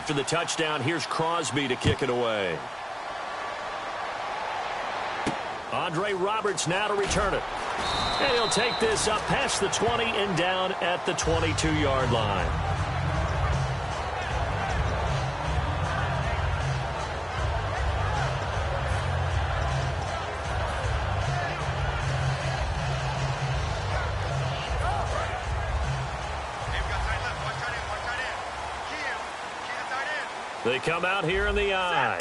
after the touchdown, here's Crosby to kick it away. Andre Roberts now to return it. And he'll take this up past the 20 and down at the 22-yard line. They come out here in the eye.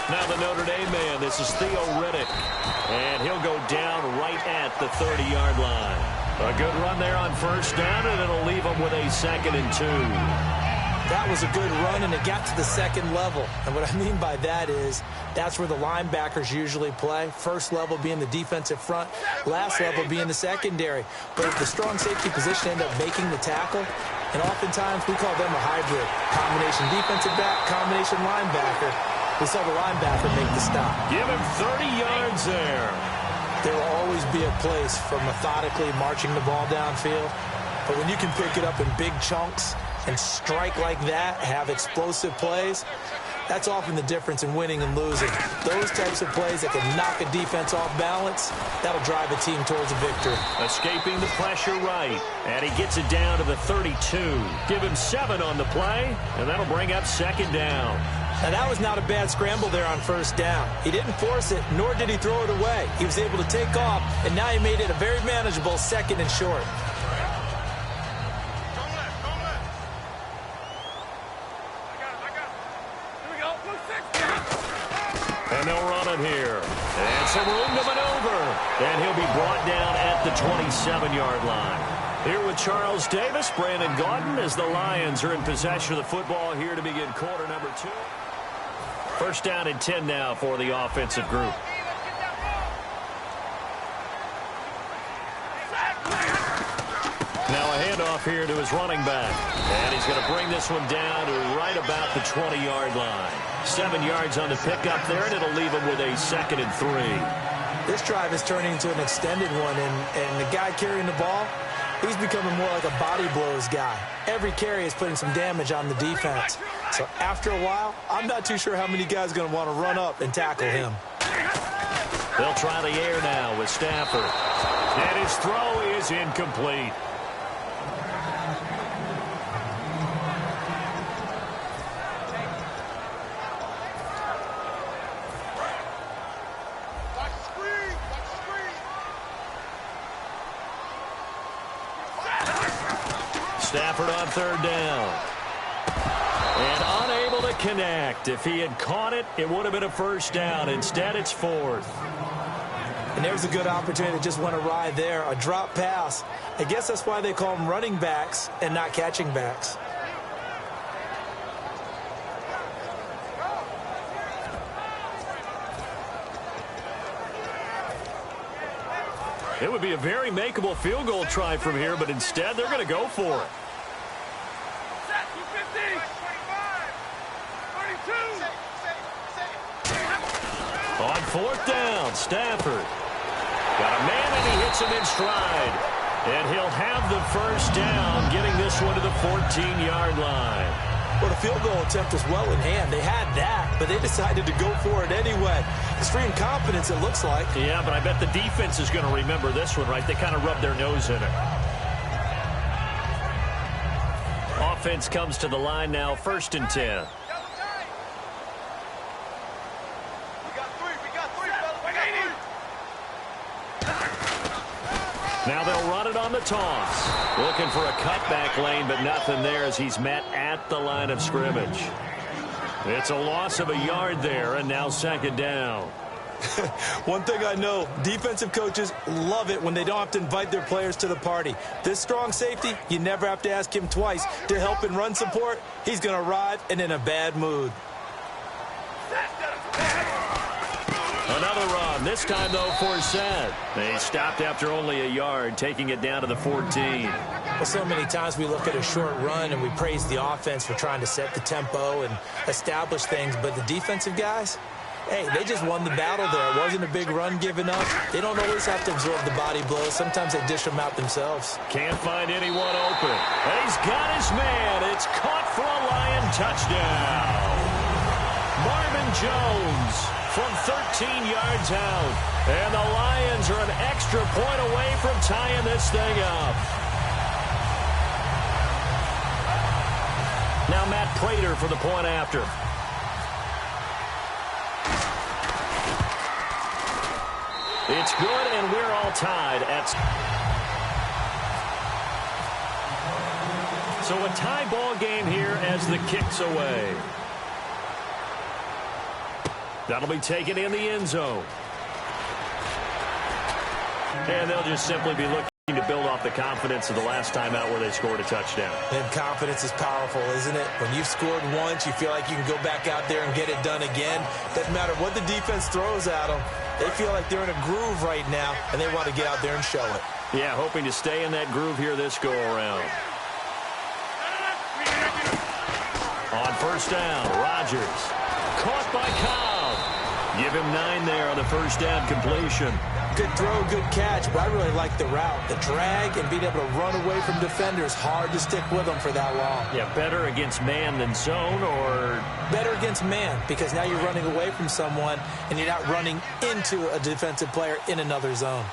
Now the Notre Dame man, this is Theo Riddick. And he'll go down right at the 30-yard line. A good run there on first down, and it'll leave him with a 2nd and 2. That was a good run, and it got to the second level. And what I mean by that is that's where the linebackers usually play. First level being the defensive front, last level being the secondary. But the strong safety position ended up making the tackle. And oftentimes we call them a hybrid. Combination defensive back, combination linebacker. We saw the linebacker make the stop. Give him 30 yards there. There will always be a place for methodically marching the ball downfield. But when you can pick it up in big chunks and strike like that, have explosive plays, that's often the difference in winning and losing. Those types of plays that can knock a defense off balance, that'll drive a team towards a victory. Escaping the pressure right, and he gets it down to the 32. Give him 7 on the play, and that'll bring up 2nd down. Now, that was not a bad scramble there on first down. He didn't force it, nor did he throw it away. He was able to take off, and now he made it a very manageable 2nd and short. And they'll run it here. And some room to maneuver. And he'll be brought down at the 27-yard line. Here with Charles Davis, Brandon Gaudin, as the Lions are in possession of the football here to begin quarter number 2. First down and 10 now for the offensive group. Now a handoff here to his running back. And he's going to bring this one down to right about the 20-yard line. 7 yards on the pickup there, and it'll leave him with a 2nd and 3. This drive is turning into an extended one, and the guy carrying the ball, he's becoming more like a body blows guy. Every carry is putting some damage on the defense. So after a while, I'm not too sure how many guys are going to want to run up and tackle him. They'll try the air now with Stafford. And his throw is incomplete. Stafford on 3rd down. And unable to connect. If he had caught it, it would have been a 1st down. Instead, it's 4th. And there's a good opportunity that just went awry there. A drop pass. I guess that's why they call them running backs and not catching backs. It would be a very makeable field goal try from here, but instead they're going to go for it. On 4th down, Stafford. Got a man, and he hits him in stride. And he'll have the 1st down, getting this one to the 14-yard line. Well, the field goal attempt was well in hand. They had that, but they decided to go for it anyway. Extreme confidence, it looks like. Yeah, but I bet the defense is going to remember this one, right? They kind of rubbed their nose in it. Offense comes to the line now, 1st and 10. Now they'll run it on the toss. Looking for a cutback lane, but nothing there as he's met at the line of scrimmage. It's a loss of a yard there, and now 2nd down. One thing I know, defensive coaches love it when they don't have to invite their players to the party. This strong safety, you never have to ask him twice to help in run support. He's going to arrive and in a bad mood. Another run, this time, though, for Seth. They stopped after only a yard, taking it down to the 14. Well, so many times we look at a short run and we praise the offense for trying to set the tempo and establish things, but the defensive guys, Hey, they just won the battle there. It wasn't a big run given up. They don't always have to absorb the body blows. Sometimes they dish them out themselves. Can't find anyone open. And he's got his man. It's caught for a Lion touchdown. Marvin Jones from 13 yards out. And the Lions are an extra point away from tying this thing up. Now Matt Prater for the point after. It's good, and we're all tied at... So a tie ball game here as the kick's away. That'll be taken in the end zone. And they'll just simply be looking to build off the confidence of the last time out where they scored a touchdown. And confidence is powerful, isn't it? When you've scored once, you feel like you can go back out there and get it done again. Doesn't matter what the defense throws at them. They feel like they're in a groove right now, and they want to get out there and show it. Yeah, hoping to stay in that groove here this go-around. On first down, Rodgers. Caught by Cobb. Give him 9 there on the first down completion. Good throw, good catch, but I really like the route. The drag and being able to run away from defenders, hard to stick with them for that long. Yeah, better against man than zone, or... Better against man, because now you're running away from someone, and you're not running into a defensive player in another zone.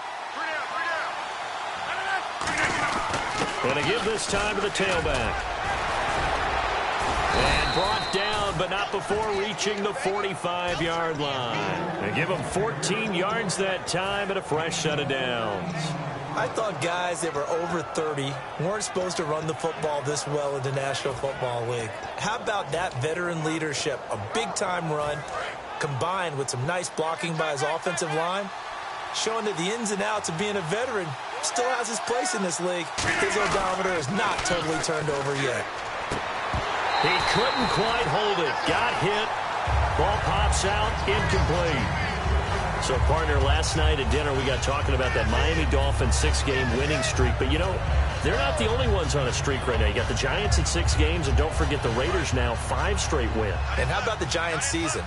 Going to give this time to the tailback. And brought down, but not before reaching the 45-yard line. They give him 14 yards that time and a fresh set of downs. I thought guys that were over 30 weren't supposed to run the football this well in the National Football League. How about that veteran leadership? A big-time run combined with some nice blocking by his offensive line, showing that the ins and outs of being a veteran still has his place in this league. His odometer is not totally turned over yet. He couldn't quite hold it. Got hit. Ball pops out. Incomplete. So, partner, last night at dinner we got talking about that Miami Dolphins 6-game winning streak. But, you know, they're not the only ones on a streak right now. You got the Giants at 6 games, and don't forget the Raiders now 5 straight wins. And how about the Giants season?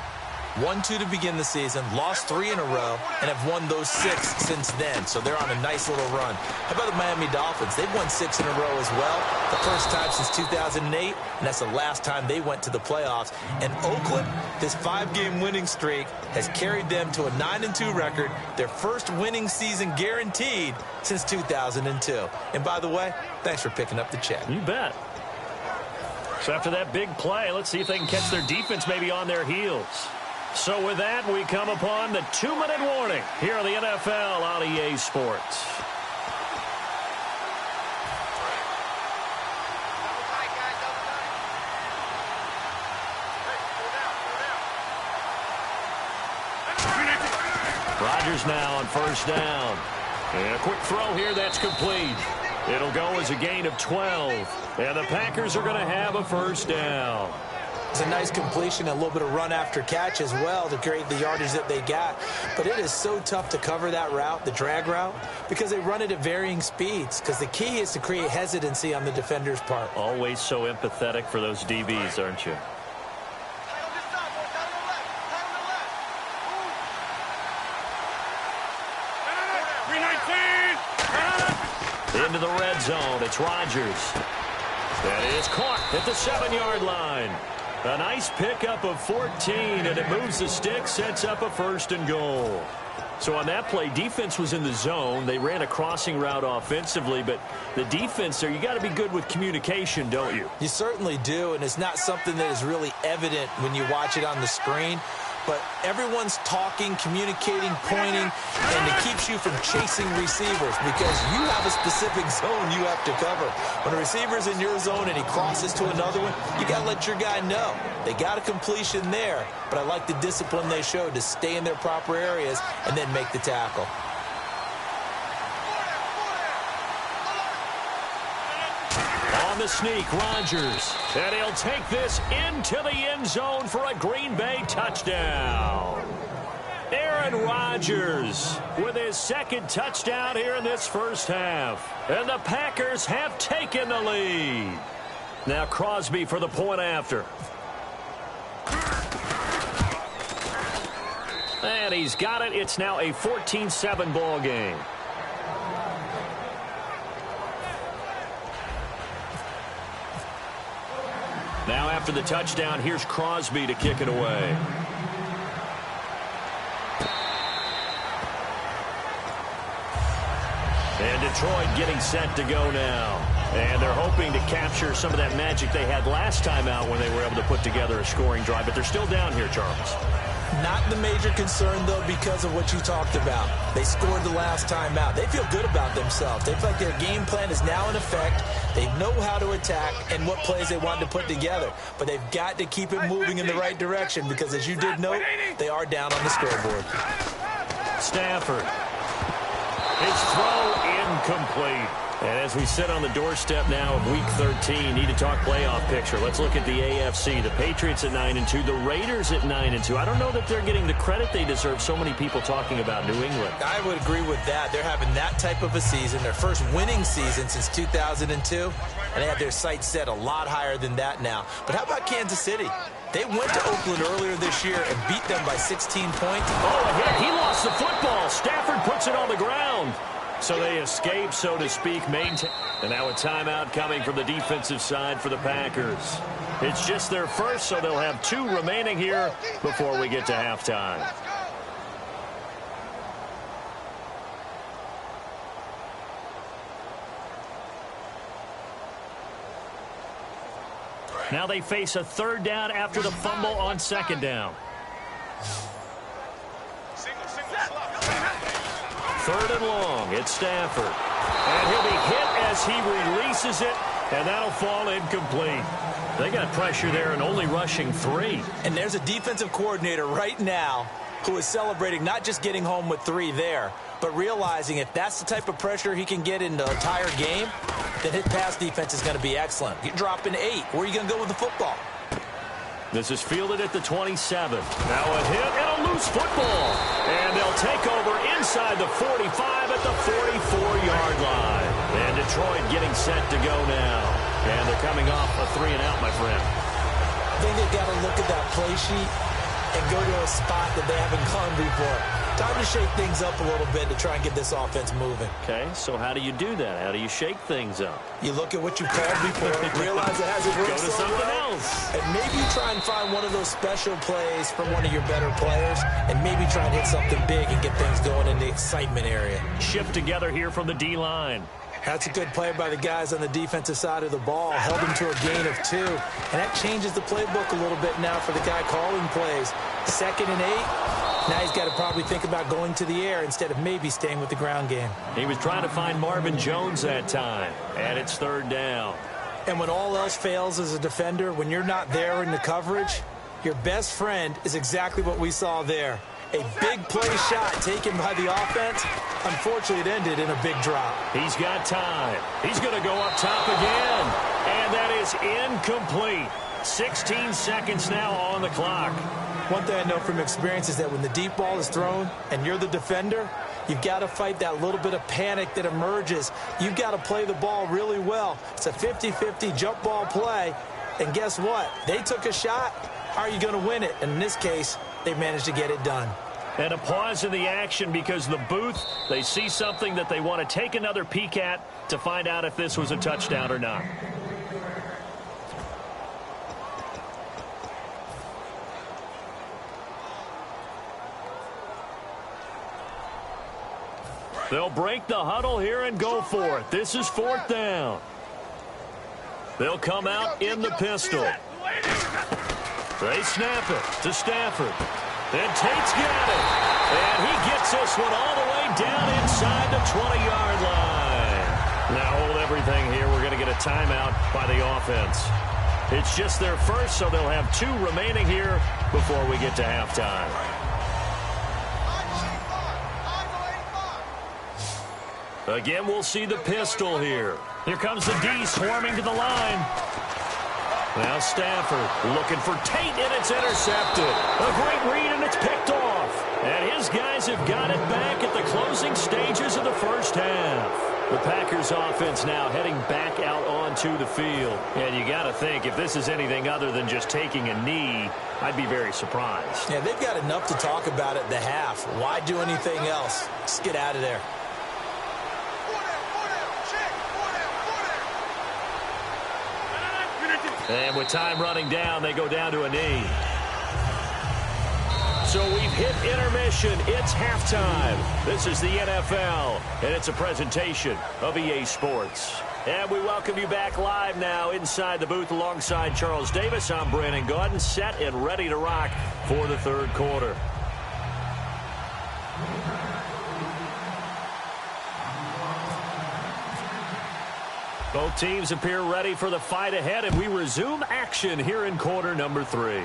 1-2 to begin the season, lost 3 in a row, and have won those 6 since then. So they're on a nice little run. How about the Miami Dolphins? They've won 6 in a row as well. The first time since 2008, and that's the last time they went to the playoffs. And Oakland, this 5-game winning streak has carried them to a 9-2 record, their first winning season guaranteed since 2002. And by the way, thanks for picking up the check. You bet. So after that big play, let's see if they can catch their defense maybe on their heels. So with that, we come upon the 2-minute warning here on the NFL on EA Sports. Rodgers now on first down. And a quick throw here that's complete. It'll go as a gain of 12. And the Packers are going to have a first down. It's a nice completion, a little bit of run after catch as well to create the yardage that they got. But it is so tough to cover that route, the drag route, because they run it at varying speeds. Because the key is to create hesitancy on the defender's part. Always so empathetic for those DBs, aren't you? Into the red zone. It's Rodgers. That is caught at the 7-yard line. A nice pickup of 14, and it moves the stick, sets up a 1st and goal. So on that play, defense was in the zone. They ran a crossing route offensively, but the defense there, you got to be good with communication, don't you? You certainly do, and it's not something that is really evident when you watch it on the screen. But everyone's talking, communicating, pointing, and it keeps you from chasing receivers because you have a specific zone you have to cover. When a receiver's in your zone and he crosses to another one, you got to let your guy know. They got a completion there, but I like the discipline they showed to stay in their proper areas and then make the tackle. On the sneak, Rodgers. And he'll take this into the end zone for a Green Bay touchdown. Aaron Rodgers with his 2nd touchdown here in this first half. And the Packers have taken the lead. Now Crosby for the point after. And he's got it. It's now a 14-7 ball game. Now after the touchdown, here's Crosby to kick it away. And Detroit getting set to go now. And they're hoping to capture some of that magic they had last time out when they were able to put together a scoring drive. But they're still down here, Charles. Not the major concern, though, because of what you talked about. They scored the last time out. They feel good about themselves. They feel like their game plan is now in effect. They know how to attack and what plays they want to put together. But they've got to keep it moving in the right direction because, as you did note, they are down on the scoreboard. Stafford. His throw incomplete. And as we sit on the doorstep now of Week 13, need to talk playoff picture. Let's look at the AFC. The Patriots at 9-2, the Raiders at 9-2. I don't know that they're getting the credit they deserve. So many people talking about New England. I would agree with that. They're having that type of a season, their first winning season since 2002, and they have their sights set a lot higher than that now. But how about Kansas City? They went to Oakland earlier this year and beat them by 16 points. Oh, a hit. He lost the football. Stafford puts it on the ground. So they escape, so to speak, maintain. And now a timeout coming from the defensive side for the Packers. It's just their first, so they'll have 2 remaining here before we get to halftime. Now they face a 3rd down after the fumble on 2nd down. 3rd and long. It's Stafford. And he'll be hit as he releases it, and that'll fall incomplete. They got pressure there and only rushing 3. And there's a defensive coordinator right now who is celebrating not just getting home with 3 there, but realizing if that's the type of pressure he can get in the entire game, then his pass defense is going to be excellent. You're dropping 8. Where are you going to go with the football? This is fielded at the 27. Now a hit and a loose football. And they'll take over inside the 45 at the 44-yard line. And Detroit getting set to go now. And they're coming off a 3-and-out, my friend. I think they've got to look at that play sheet and go to a spot that they haven't gone before. Time to shake things up a little bit to try and get this offense moving. Okay, so how do you do that? How do you shake things up? You look at what you called before, realize it hasn't worked Go to so something well, else. and maybe try and find one of those special plays from one of your better players, and maybe try and hit something big and get things going in the excitement area. Shift together here from the D-line. That's a good play by the guys on the defensive side of the ball. Held them to a gain of 2. And that changes the playbook a little bit now for the guy calling plays. 2nd and 8. Now he's got to probably think about going to the air instead of maybe staying with the ground game. He was trying to find Marvin Jones that time. And it's 3rd down. And when all else fails as a defender, when you're not there in the coverage, your best friend is exactly what we saw there. A big play shot taken by the offense. Unfortunately, it ended in a big drop. He's got time. He's going to go up top again. And that is incomplete. 16 seconds now on the clock. One thing I know from experience is that when the deep ball is thrown and you're the defender, you've got to fight that little bit of panic that emerges. You've got to play the ball really well. It's a 50-50 jump ball play. And guess what? They took a shot. How are you going to win it? And in this case, they managed to get it done. And a pause in the action because the booth, they see something that they want to take another peek at to find out if this was a touchdown or not. They'll break the huddle here and go for it. This is 4th down. They'll come out in the pistol. They snap it to Stafford. And Tate's got it. And he gets this one all the way down inside the 20-yard line. Now hold everything here. We're going to get a timeout by the offense. It's just their first, so they'll have 2 remaining here before we get to halftime. Again, we'll see the pistol here. Here comes the D swarming to the line. Now Stafford looking for Tate, and it's intercepted. A great read, and it's picked off. And his guys have got it back at the closing stages of the first half. The Packers offense now heading back out onto the field. And you got to think, if this is anything other than just taking a knee, I'd be very surprised. Yeah, they've got enough to talk about at the half. Why do anything else? Just get out of there. And with time running down, they go down to a knee. So we've hit intermission. It's halftime. This is the NFL, and it's a presentation of EA Sports. And we welcome you back live now inside the booth alongside Charles Davis. I'm Brandon Gaudin, set and ready to rock for the third quarter. Both teams appear ready for the fight ahead, and we resume action here in quarter number 3.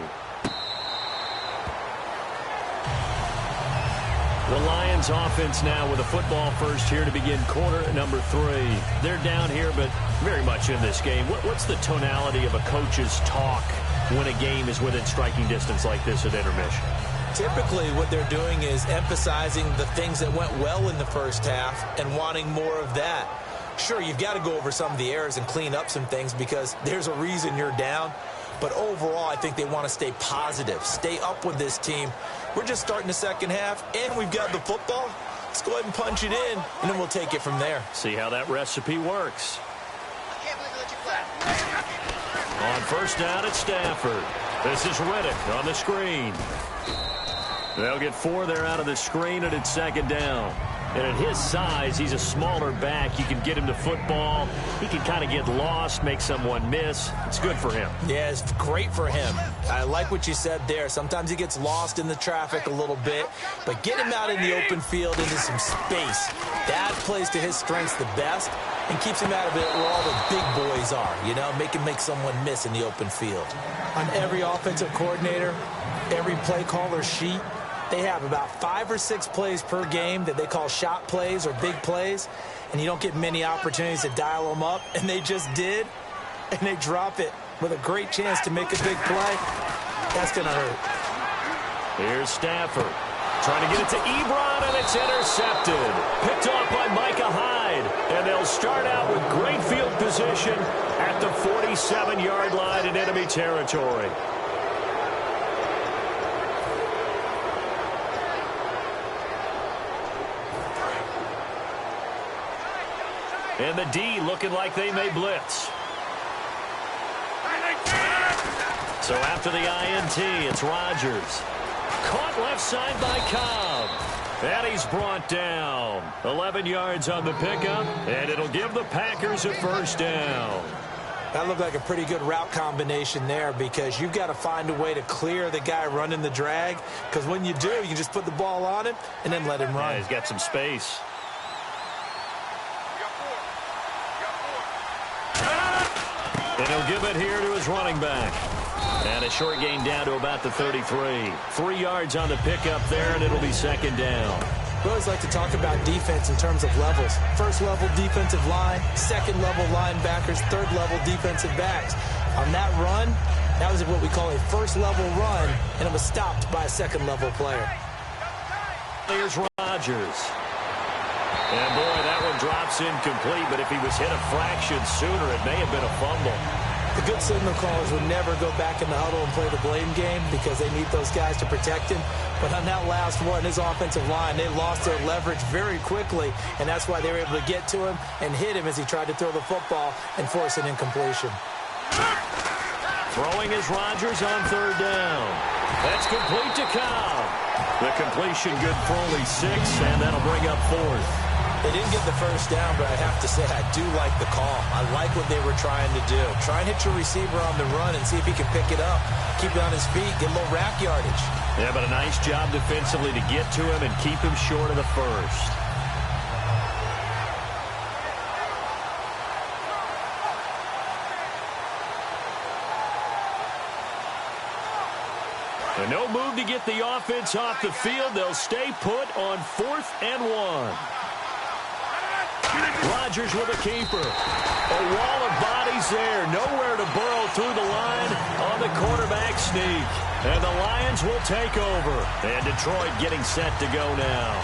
The Lions offense now with a football first here to begin quarter number 3. They're down here, but very much in this game. What's the tonality of a coach's talk when a game is within striking distance like this at intermission? Typically, what they're doing is emphasizing the things that went well in the first half and wanting more of that. Sure, you've got to go over some of the errors and clean up some things because there's a reason you're down. But overall, I think they want to stay positive, stay up with this team. We're just starting the second half, and we've got the football. Let's go ahead and punch it in, and then we'll take it from there. See how that recipe works. On first down, it's Stafford. This is Riddick on the screen. They'll get 4 there out of the screen, and it's second down. And at his size, he's a smaller back. You can get him to football. He can kind of get lost, make someone miss. It's good for him. Yeah, it's great for him. I like what you said there. Sometimes he gets lost in the traffic a little bit, but get him out in the open field into some space. That plays to his strengths the best and keeps him out of it where all the big boys are, you know, make someone miss in the open field. On every offensive coordinator, every play caller sheet, they have about 5 or 6 plays per game that they call shot plays or big plays, and you don't get many opportunities to dial them up, and they just did, and they drop it with a great chance to make a big play. That's going to hurt. Here's Stafford trying to get it to Ebron, and it's intercepted. Picked off by Micah Hyde, and they'll start out with great field position at the 47-yard line in enemy territory. And the D looking like they may blitz. So after the INT, it's Rodgers. Caught left side by Cobb. And he's brought down. 11 yards on the pickup, and it'll give the Packers a first down. That looked like a pretty good route combination there because you've got to find a way to clear the guy running the drag, because when you do, you can just put the ball on him and then let him run. Yeah, he's got some space. And he'll give it here to his running back. And a short gain down to about the 33. 3 yards on the pickup there, and it'll be second down. We always like to talk about defense in terms of levels. First level defensive line, second level linebackers, third level defensive backs. On that run, that was what we call a first level run, and it was stopped by a second level player. Here's Rodgers. And boy, that one drops incomplete, but if he was hit a fraction sooner, it may have been a fumble. The good signal callers would never go back in the huddle and play the blame game because they need those guys to protect him. But on that last one, his offensive line, they lost their leverage very quickly, and that's why they were able to get to him and hit him as he tried to throw the football and force an incompletion. Throwing is Rodgers on third down. That's complete to Cobb. The completion good for only 6, and that'll bring up fourth. They didn't get the first down, but I have to say I do like the call. I like what they were trying to do. Try and hit your receiver on the run and see if he can pick it up. Keep it on his feet, get a little rack yardage. Yeah, but a nice job defensively to get to him and keep him short of the first. And no move to get the offense off the field. They'll stay put on 4th and 1. Rodgers with a keeper. A wall of bodies there. Nowhere to burrow through the line on the quarterback sneak. And the Lions will take over. And Detroit getting set to go now.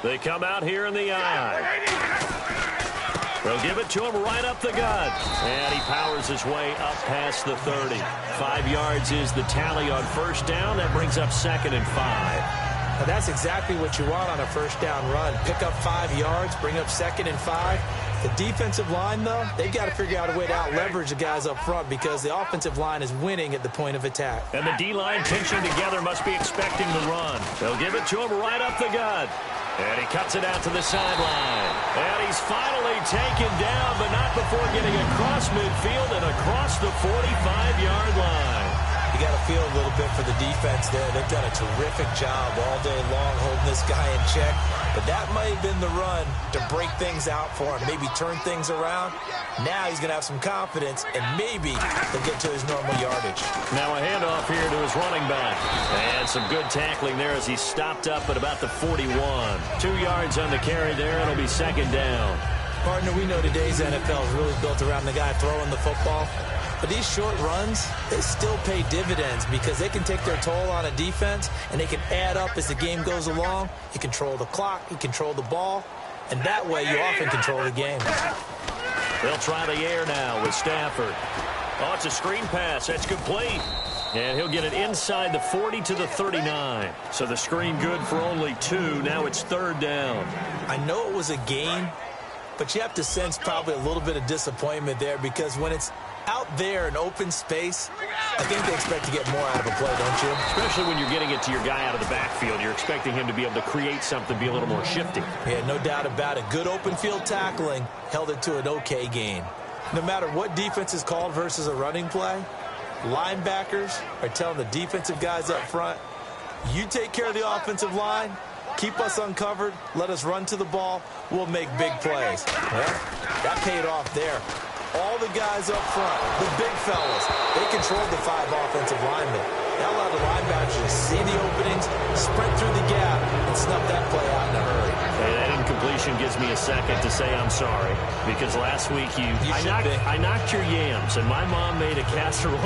They come out here in the eye. They'll give it to him right up the gut. And he powers his way up past the 30. 5 yards is the tally on first down. That brings up 2nd and 5. Now that's exactly what you want on a first down run. Pick up 5 yards, bring up 2nd and 5. The defensive line, though, they've got to figure out a way to out-leverage the guys up front because the offensive line is winning at the point of attack. And the D-line pinching together must be expecting the run. They'll give it to him right up the gut. And he cuts it out to the sideline. And he's finally taken down, but not before getting across midfield and across the 45-yard line. You got to feel a little bit for the defense there. They've done a terrific job all day long holding this guy in check. But that might have been the run to break things out for him, maybe turn things around. Now he's going to have some confidence, and maybe he'll get to his normal yardage. Now a handoff here to his running back. And some good tackling there as he stopped up at about the 41. 2 yards on the carry there. It'll be 2nd down. Partner, we know today's NFL is really built around the guy throwing the football. But these short runs, they still pay dividends because they can take their toll on a defense and they can add up as the game goes along. You control the clock, you control the ball, and that way you often control the game. They'll try the air now with Stafford. Oh, it's a screen pass. That's complete. And he'll get it inside the 40 to the 39. So the screen good for only 2. Now it's 3rd down. I know it was a gain, but you have to sense probably a little bit of disappointment there because when it's out there in open space, I think they expect to get more out of a play, don't you? Especially when you're getting it to your guy out of the backfield. You're expecting him to be able to create something, be a little more shifty. Yeah, no doubt about it. Good open field tackling held it to an okay gain. No matter what defense is called versus a running play, linebackers are telling the defensive guys up front, you take care of the offensive line, keep us uncovered, let us run to the ball, we'll make big plays. Well, that paid off there. All the guys up front, the big fellas, they controlled the 5 offensive linemen. That allowed the linebackers to see the openings, sprint through the gap, and snuff that play out in a hurry. Hey, that incompletion gives me a second to say I'm sorry, because last week I knocked your yams, and my mom made a casserole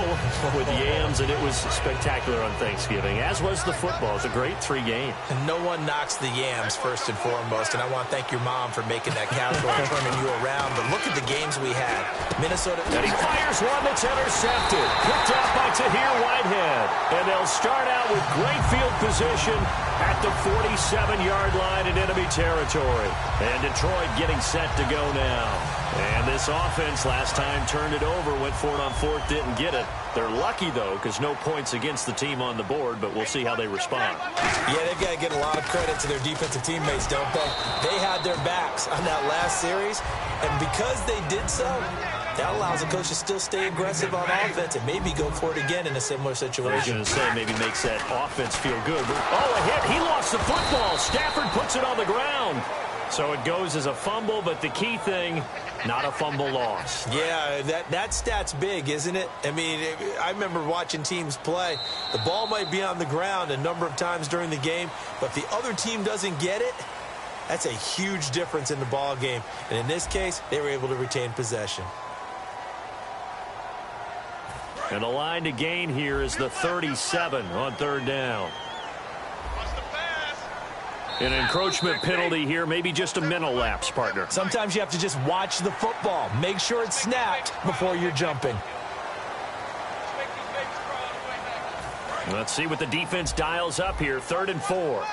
with yams, and it was spectacular on Thanksgiving, as was the football. It was a great 3-game. And no one knocks the yams first and foremost, and I want to thank your mom for making that casserole and turning you around. But look at the games we had. Minnesota. And he fires one that's intercepted. Picked up by Tahir Whitehead. And they'll start out with great field position at the 47-yard line in enemy territory. And Detroit getting set to go now. And this offense last time turned it over, went for it on 4th, didn't get it. They're lucky, though, because no points against the team on the board, but we'll see how they respond. Yeah, they've got to get a lot of credit to their defensive teammates, don't they? They had their backs on that last series, and because they did so, that allows the coach to still stay aggressive on offense and maybe go for it again in a similar situation. I was going to say maybe makes that offense feel good. Oh, a hit. He lost the football. Stafford puts it on the ground. So it goes as a fumble, but the key thing, not a fumble loss. Yeah, that stat's big, isn't it? I mean, I remember watching teams play. The ball might be on the ground a number of times during the game, but if the other team doesn't get it, that's a huge difference in the ball game. And in this case, they were able to retain possession. And the line to gain here is the 37 on 3rd down. An encroachment penalty here, maybe just a mental lapse, partner. Sometimes you have to just watch the football. Make sure it's snapped before you're jumping. Let's see what the defense dials up here. 3rd and 4.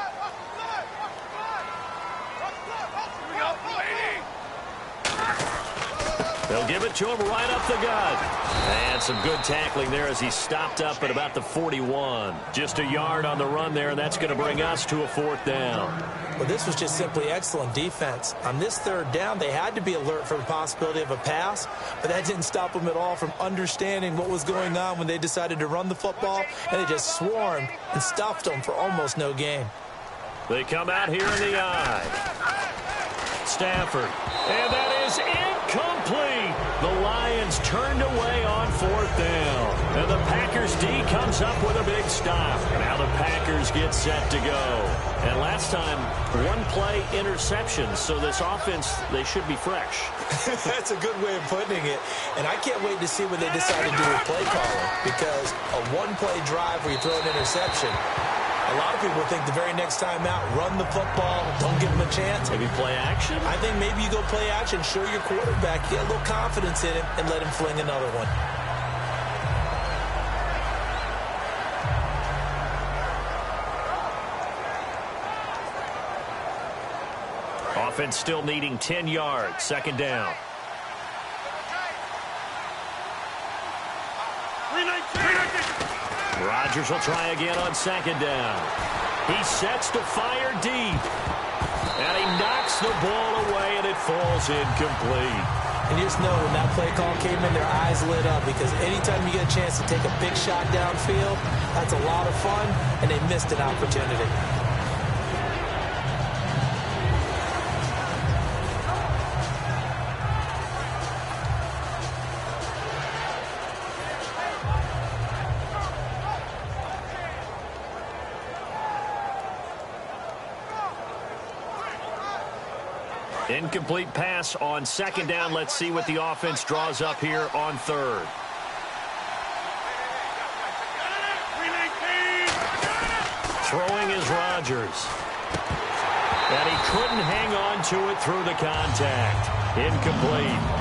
They'll give it to him right up the gut. And some good tackling there as he stopped up at about the 41. Just a yard on the run there, and that's going to bring us to a 4th down. Well, this was just simply excellent defense. On this 3rd down, they had to be alert for the possibility of a pass, but that didn't stop them at all from understanding what was going on when they decided to run the football, and they just swarmed and stuffed them for almost no gain. They come out here in the eye. Stafford. And that is incomplete. The Lions turned away on 4th down. And the Packers D comes up with a big stop. Now the Packers get set to go. And last time, 1-play interception. So this offense, they should be fresh. That's a good way of putting it. And I can't wait to see what they decide to do with play calling. Because a 1-play drive where you throw an interception, A lot of people think the very next time out, run the football, don't give him a chance. Maybe play action? I think maybe you go play action, show your quarterback, get a little confidence in him, and let him fling another one. Offense still needing 10 yards. Second down. Rodgers will try again on second down. He sets to fire deep. And he knocks the ball away, and it falls incomplete. And you just know when that play call came in, their eyes lit up, because anytime you get a chance to take a big shot downfield, that's a lot of fun, and they missed an opportunity. Incomplete pass on second down. Let's see what the offense draws up here on third. Throwing is Rodgers. And he couldn't hang on to it through the contact. Incomplete.